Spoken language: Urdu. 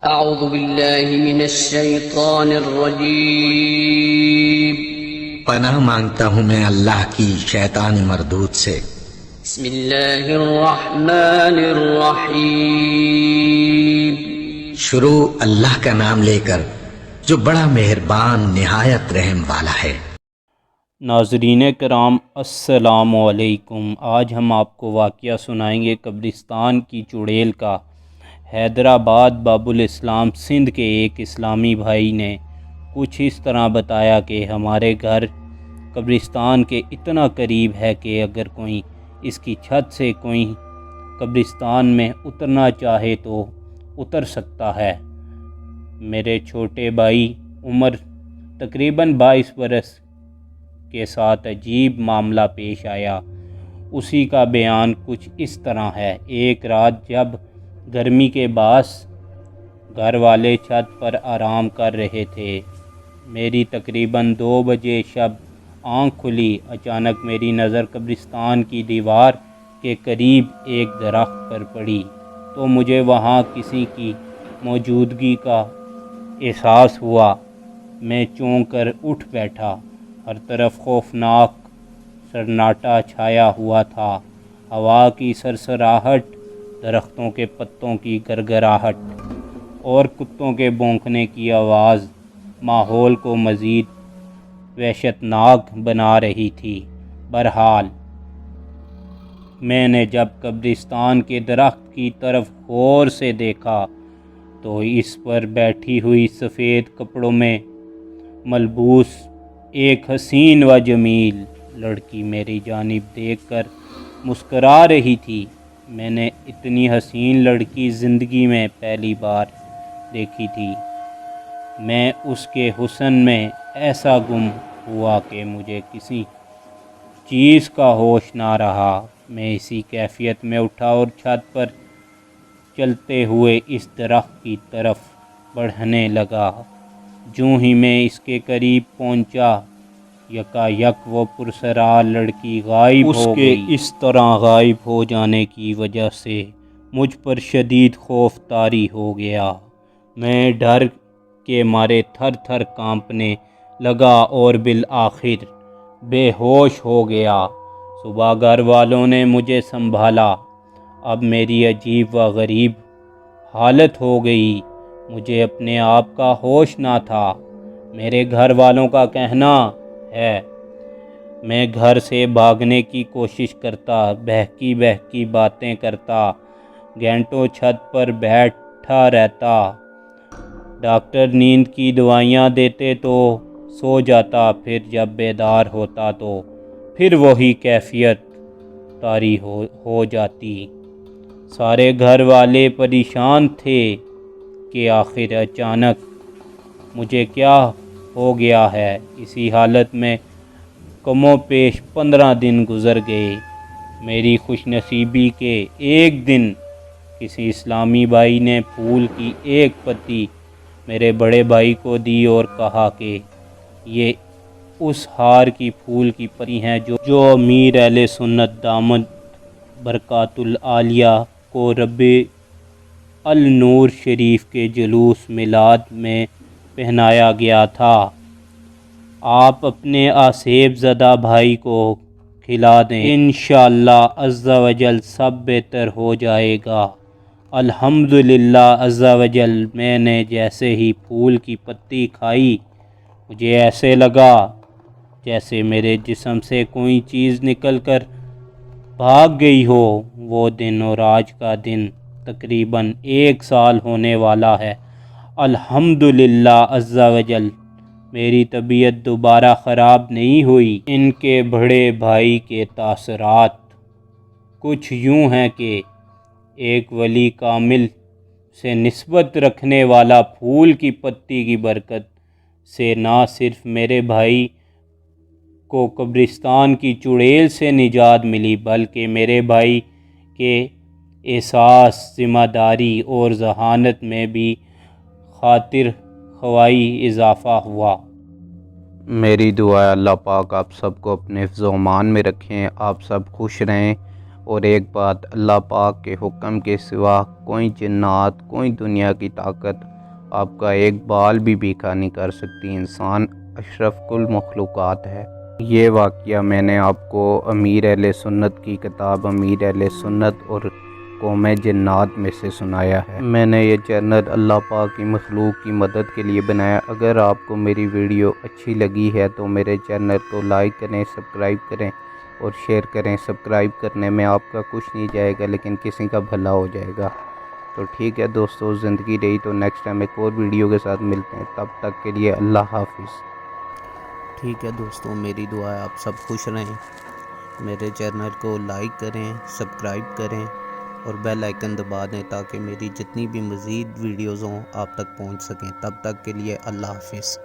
اعوذ باللہ من الشیطان الرجیم پناہ مانگتا ہوں میں اللہ کی شیطان مردود سے۔ بسم اللہ الرحمن الرحیم شروع اللہ کا نام لے کر جو بڑا مہربان نہایت رحم والا ہے۔ ناظرین کرام السلام علیکم۔ آج ہم آپ کو واقعہ سنائیں گے قبرستان کی چڑیل کا۔ حیدرآباد باب الاسلام سندھ کے ایک اسلامی بھائی نے کچھ اس طرح بتایا کہ ہمارے گھر قبرستان کے اتنا قریب ہے کہ اگر کوئی اس کی چھت سے کوئی قبرستان میں اترنا چاہے تو اتر سکتا ہے۔ میرے چھوٹے بھائی عمر تقریباً 22 برس کے ساتھ عجیب معاملہ پیش آیا۔ اسی کا بیان کچھ اس طرح ہے۔ ایک رات جب گرمی کے باعث گھر والے چھت پر آرام کر رہے تھے، میری تقریباً 2 بجے شب آنکھ کھلی۔ اچانک میری نظر قبرستان کی دیوار کے قریب ایک درخت پر پڑی تو مجھے وہاں کسی کی موجودگی کا احساس ہوا۔ میں چونک کر اٹھ بیٹھا۔ ہر طرف خوفناک سناٹا چھایا ہوا تھا۔ ہوا کی سرسراہٹ، درختوں کے پتوں کی گرگراہٹ اور کتوں کے بھونکنے کی آواز ماحول کو مزید وحشتناک بنا رہی تھی۔ بہرحال میں نے جب قبرستان کے درخت کی طرف غور سے دیکھا تو اس پر بیٹھی ہوئی سفید کپڑوں میں ملبوس ایک حسین و جمیل لڑکی میری جانب دیکھ کر مسکرا رہی تھی۔ میں نے اتنی حسین لڑکی زندگی میں پہلی بار دیکھی تھی۔ میں اس کے حسن میں ایسا گم ہوا کہ مجھے کسی چیز کا ہوش نہ رہا۔ میں اسی کیفیت میں اٹھا اور چھت پر چلتے ہوئے اس درخت کی طرف بڑھنے لگا۔ جوں ہی میں اس کے قریب پہنچا، یکا یک وہ پرسرار لڑکی غائب ہو گئی۔ اس کے اس طرح غائب ہو جانے کی وجہ سے مجھ پر شدید خوف طاری ہو گیا۔ میں ڈر کے مارے تھر تھر کانپنے لگا اور بالآخر بے ہوش ہو گیا۔ صبح گھر والوں نے مجھے سنبھالا۔ اب میری عجیب و غریب حالت ہو گئی۔ مجھے اپنے آپ کا ہوش نہ تھا۔ میرے گھر والوں کا کہنا ہے میں گھر سے بھاگنے کی کوشش کرتا، بہکی بہکی باتیں کرتا، گھنٹوں چھت پر بیٹھا رہتا۔ ڈاکٹر نیند کی دوائیاں دیتے تو سو جاتا، پھر جب بیدار ہوتا تو پھر وہی کیفیت طاری ہو جاتی۔ سارے گھر والے پریشان تھے کہ آخر اچانک مجھے کیا ہو گیا ہے۔ اسی حالت میں کم و بیش 15 دن گزر گئے۔ میری خوش نصیبی کے ایک دن کسی اسلامی بھائی نے پھول کی ایک پتی میرے بڑے بھائی کو دی اور کہا کہ یہ اس ہار کی پھول کی پتی ہیں جو امیر اہل سنت دامت برکات العالیہ کو ربیع النور شریف کے جلوس میلاد میں پہنایا گیا تھا۔ آپ اپنے آصف زدہ بھائی کو کھلا دیں، انشاءاللہ عز و جل سب بہتر ہو جائے گا۔ الحمدللہ عز و جل۔ میں نے جیسے ہی پھول کی پتی کھائی، مجھے ایسے لگا جیسے میرے جسم سے کوئی چیز نکل کر بھاگ گئی ہو۔ وہ دن اور آج کا دن تقریباً 1 سال ہونے والا ہے۔ الحمدللہ عز و جل میری طبیعت دوبارہ خراب نہیں ہوئی۔ ان کے بڑے بھائی کے تاثرات کچھ یوں ہیں کہ ایک ولی کامل سے نسبت رکھنے والا پھول کی پتی کی برکت سے نہ صرف میرے بھائی کو قبرستان کی چڑیل سے نجات ملی، بلکہ میرے بھائی کے احساس ذمہ داری اور ذہانت میں بھی خاطر خواہی اضافہ ہوا۔ میری دعا ہے اللہ پاک آپ سب کو اپنے حفظ و امان میں رکھیں، آپ سب خوش رہیں۔ اور ایک بات، اللہ پاک کے حکم کے سوا کوئی جنات، کوئی دنیا کی طاقت آپ کا ایک بال بھی بھیکا نہیں کر سکتی۔ انسان اشرف المخلوقات ہے۔ یہ واقعہ میں نے آپ کو امیر اہل سنت کی کتاب امیر اہل سنت اور قوم جنات میں سے سنایا ہے۔ میں نے یہ چینل اللہ پاک کی مخلوق کی مدد کے لیے بنایا۔ اگر آپ کو میری ویڈیو اچھی لگی ہے تو میرے چینل کو لائک کریں، سبسکرائب کریں اور شیئر کریں۔ سبسکرائب کرنے میں آپ کا کچھ نہیں جائے گا لیکن کسی کا بھلا ہو جائے گا۔ تو ٹھیک ہے دوستو، زندگی رہی تو نیکسٹ ٹائم ایک اور ویڈیو کے ساتھ ملتے ہیں۔ تب تک کے لیے اللہ حافظ۔ ٹھیک ہے دوستو، میری دعا ہے آپ سب خوش رہیں۔ میرے چینل کو لائک کریں، سبسکرائب کریں اور بیل آئیکن دبا دیں تاکہ میری جتنی بھی مزید ویڈیوز ہوں آپ تک پہنچ سکیں۔ تب تک کے لیے اللہ حافظ۔